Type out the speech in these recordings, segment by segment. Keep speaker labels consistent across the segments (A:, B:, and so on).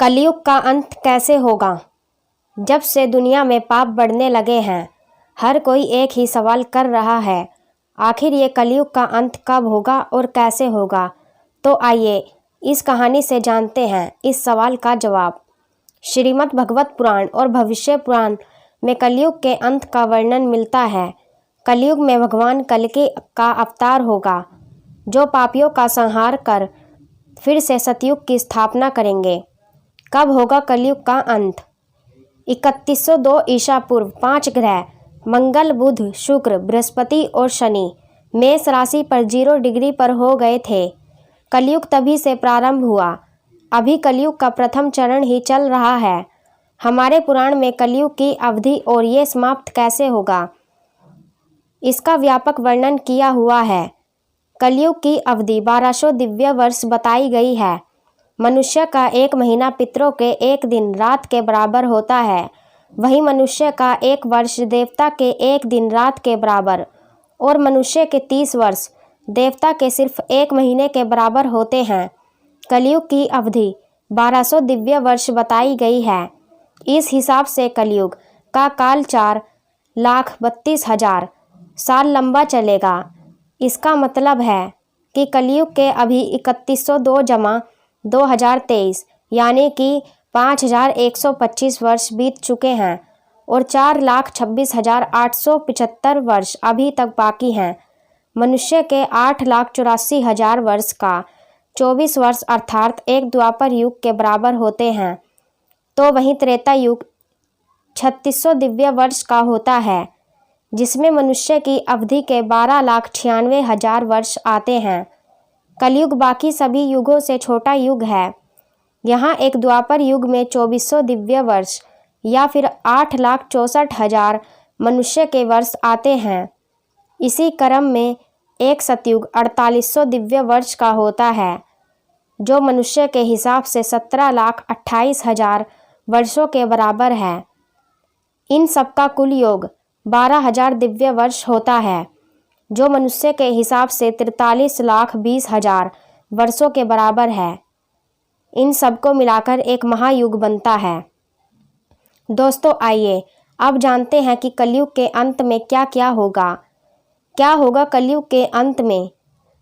A: कलयुग का अंत कैसे होगा? जब से दुनिया में पाप बढ़ने लगे हैं, हर कोई एक ही सवाल कर रहा है, आखिर ये कलयुग का अंत कब होगा और कैसे होगा? तो आइए इस कहानी से जानते हैं इस सवाल का जवाब। श्रीमद् भगवत पुराण और भविष्य पुराण में कलयुग के अंत का वर्णन मिलता है। कलयुग में भगवान कल्कि का अवतार होगा, जो पापियों का संहार कर फिर से सतयुग की स्थापना करेंगे। कब होगा कलयुग का अंत? 3102 ईसा पूर्व 5 ग्रह मंगल, बुध, शुक्र, बृहस्पति और शनि मेष राशि पर 0 डिग्री पर हो गए थे। कलयुग तभी से प्रारंभ हुआ। अभी कलयुग का प्रथम चरण ही चल रहा है। हमारे पुराण में कलयुग की अवधि और ये समाप्त कैसे होगा, इसका व्यापक वर्णन किया हुआ है। कलयुग की अवधि 1200 दिव्य वर्ष बताई गई है। मनुष्य का 1 महीना पितरों के 1 दिन रात के बराबर होता है। वही मनुष्य का 1 वर्ष देवता के 1 दिन रात के बराबर और मनुष्य के 30 वर्ष देवता के सिर्फ 1 महीने के बराबर होते हैं। कलयुग की अवधि 1200 दिव्य वर्ष बताई गई है। इस हिसाब से कलयुग का काल 4,32,000 साल लंबा चलेगा। इसका मतलब है कि कलयुग के अभी 3102 जमा 2023 यानी कि 5125 वर्ष बीत चुके हैं और 4,26,875 वर्ष अभी तक बाकी हैं। मनुष्य के 8,84,000 वर्ष का 24 वर्ष अर्थात एक द्वापर युग के बराबर होते हैं। तो वहीं त्रेता युग 3600 दिव्य वर्ष का होता है, जिसमें मनुष्य की अवधि के 12,96,000 वर्ष आते हैं। कलयुग बाकी सभी युगों से छोटा युग है। यहाँ एक द्वापर युग में 2400 दिव्य वर्ष या फिर 8,64,000 मनुष्य के वर्ष आते हैं। इसी क्रम में एक सतयुग 4800 दिव्य वर्ष का होता है, जो मनुष्य के हिसाब से 17,28,000 वर्षों के बराबर है। इन सबका कुल योग 12,000 दिव्य वर्ष होता है, जो मनुष्य के हिसाब से 43,20,000 वर्षों के बराबर है। इन सबको मिलाकर एक महायुग बनता है। दोस्तों आइए अब जानते हैं कि कलयुग के अंत में क्या क्या होगा। क्या होगा कलयुग के अंत में?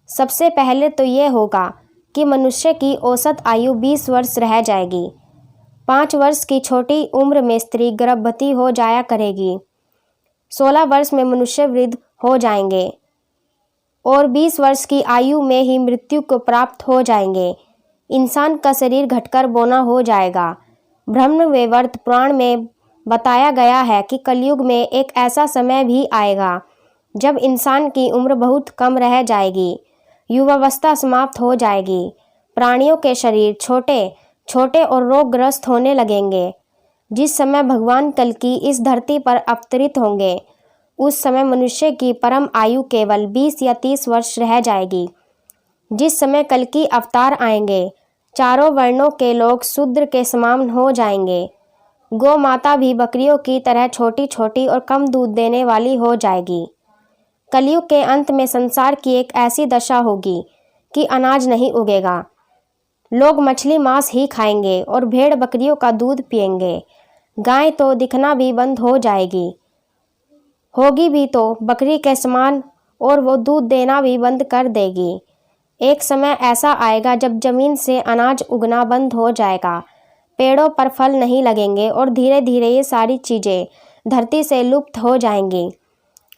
A: सबसे पहले तो ये होगा कि मनुष्य की औसत आयु 20 वर्ष रह जाएगी। 5 वर्ष की छोटी उम्र में स्त्री गर्भवती हो जाया करेगी। 16 वर्ष में मनुष्य वृद्ध हो जाएंगे और 20 वर्ष की आयु में ही मृत्यु को प्राप्त हो जाएंगे। इंसान का शरीर घटकर बौना हो जाएगा। ब्रह्म वैवर्त पुराण में बताया गया है कि कलयुग में एक ऐसा समय भी आएगा जब इंसान की उम्र बहुत कम रह जाएगी, युवावस्था समाप्त हो जाएगी। प्राणियों के शरीर छोटे छोटे और रोगग्रस्त होने लगेंगे। जिस समय भगवान कल्कि इस धरती पर अवतरित होंगे, उस समय मनुष्य की परम आयु केवल 20 या 30 वर्ष रह जाएगी। जिस समय कल्कि अवतार आएंगे, चारों वर्णों के लोग शूद्र के समान हो जाएंगे। गौ माता भी बकरियों की तरह छोटी छोटी और कम दूध देने वाली हो जाएगी। कलयुग के अंत में संसार की एक ऐसी दशा होगी कि अनाज नहीं उगेगा। लोग मछली मांस ही खाएंगे और भेड़ बकरियों का दूध पिएंगे। गाय तो दिखना भी बंद हो जाएगी, होगी भी तो बकरी के समान, और वो दूध देना भी बंद कर देगी। एक समय ऐसा आएगा जब जमीन से अनाज उगना बंद हो जाएगा, पेड़ों पर फल नहीं लगेंगे और धीरे धीरे ये सारी चीज़ें धरती से लुप्त हो जाएंगी।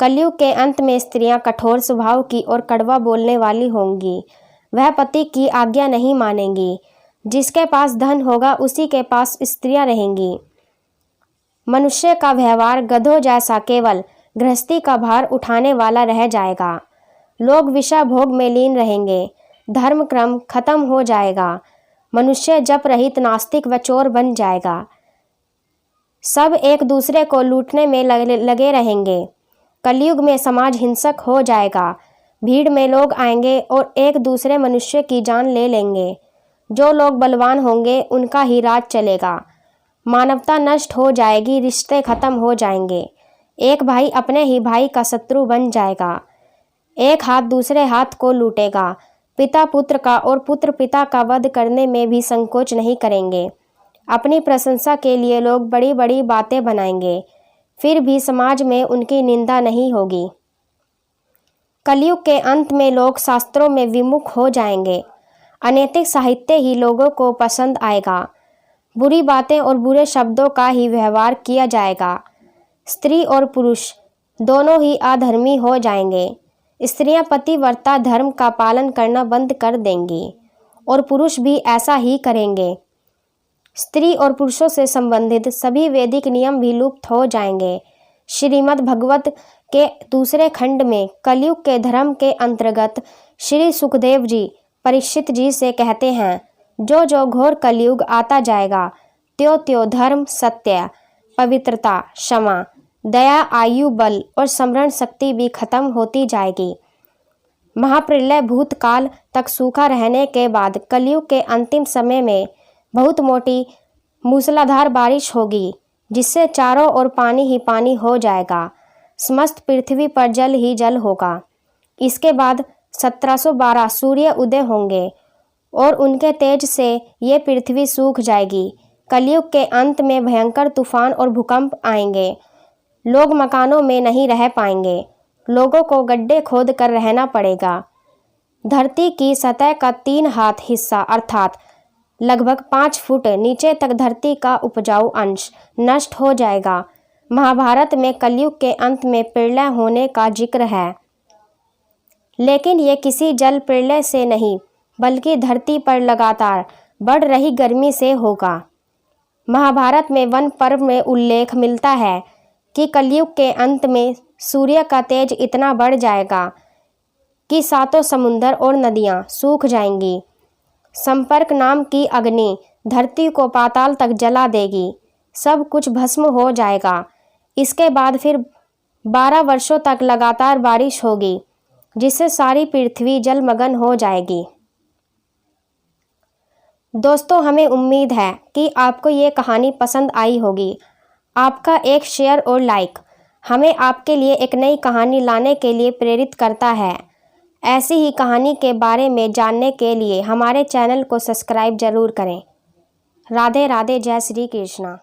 A: कलयुग के अंत में स्त्रियां कठोर स्वभाव की और कड़वा बोलने वाली होंगी। वह पति की आज्ञा नहीं मानेंगी। जिसके पास धन होगा उसी के पास स्त्रियां रहेंगी। मनुष्य का व्यवहार गधों जैसा केवल गृहस्थी का भार उठाने वाला रह जाएगा। लोग विषय भोग में लीन रहेंगे। धर्म क्रम खत्म हो जाएगा। मनुष्य जप रहित नास्तिक व चोर बन जाएगा। सब एक दूसरे को लूटने में लगे रहेंगे। कलयुग में समाज हिंसक हो जाएगा। भीड़ में लोग आएंगे और एक दूसरे मनुष्य की जान ले लेंगे। जो लोग बलवान होंगे उनका ही राज चलेगा। मानवता नष्ट हो जाएगी, रिश्ते खत्म हो जाएंगे। एक भाई अपने ही भाई का शत्रु बन जाएगा। एक हाथ दूसरे हाथ को लूटेगा। पिता पुत्र का और पुत्र पिता का वध करने में भी संकोच नहीं करेंगे। अपनी प्रशंसा के लिए लोग बड़ी बड़ी बातें बनाएंगे, फिर भी समाज में उनकी निंदा नहीं होगी। कलयुग के अंत में लोग शास्त्रों में विमुख हो जाएंगे। अनैतिक साहित्य ही लोगों को पसंद आएगा। बुरी बातें और बुरे शब्दों का ही व्यवहार किया जाएगा। स्त्री और पुरुष दोनों ही अधर्मी हो जाएंगे। स्त्रियां पतिव्रता धर्म का पालन करना बंद कर देंगी और पुरुष भी ऐसा ही करेंगे। स्त्री और पुरुषों से संबंधित सभी वैदिक नियम भी लुप्त हो जाएंगे। श्रीमद् भगवत के दूसरे खंड में कलयुग के धर्म के अंतर्गत श्री सुखदेव जी परीक्षित जी से कहते हैं, जो जो घोर कलयुग आता जाएगा त्यों त्यों धर्म, सत्य, पवित्रता, क्षमा, दया, आयु, बल और स्मरण शक्ति भी खत्म होती जाएगी। महाप्रलय भूतकाल तक सूखा रहने के बाद कलयुग के अंतिम समय में बहुत मोटी मूसलाधार बारिश होगी, जिससे चारों ओर पानी ही पानी हो जाएगा। समस्त पृथ्वी पर जल ही जल होगा। इसके बाद 1712 सूर्य उदय होंगे और उनके तेज से ये पृथ्वी सूख जाएगी। कलयुग के अंत में भयंकर तूफान और भूकंप आएंगे। लोग मकानों में नहीं रह पाएंगे। लोगों को गड्ढे खोद कर रहना पड़ेगा। धरती की सतह का 3 हाथ हिस्सा अर्थात लगभग 5 फुट नीचे तक धरती का उपजाऊ अंश नष्ट हो जाएगा। महाभारत में कलयुग के अंत में प्रलय होने का जिक्र है, लेकिन ये किसी जल प्रलय से नहीं बल्कि धरती पर लगातार बढ़ रही गर्मी से होगा। महाभारत में वन पर्व में उल्लेख मिलता है कि कलयुग के अंत में सूर्य का तेज इतना बढ़ जाएगा कि 7 समुंदर और नदियां सूख जाएंगी। संपर्क नाम की अग्नि धरती को पाताल तक जला देगी। सब कुछ भस्म हो जाएगा। इसके बाद फिर 12 वर्षों तक लगातार बारिश होगी, जिससे सारी पृथ्वी जलमग्न हो जाएगी। दोस्तों, हमें उम्मीद है कि आपको ये कहानी पसंद आई होगी। आपका एक शेयर और लाइक हमें आपके लिए एक नई कहानी लाने के लिए प्रेरित करता है। ऐसी ही कहानी के बारे में जानने के लिए हमारे चैनल को सब्सक्राइब जरूर करें। राधे राधे, जय श्री कृष्णा।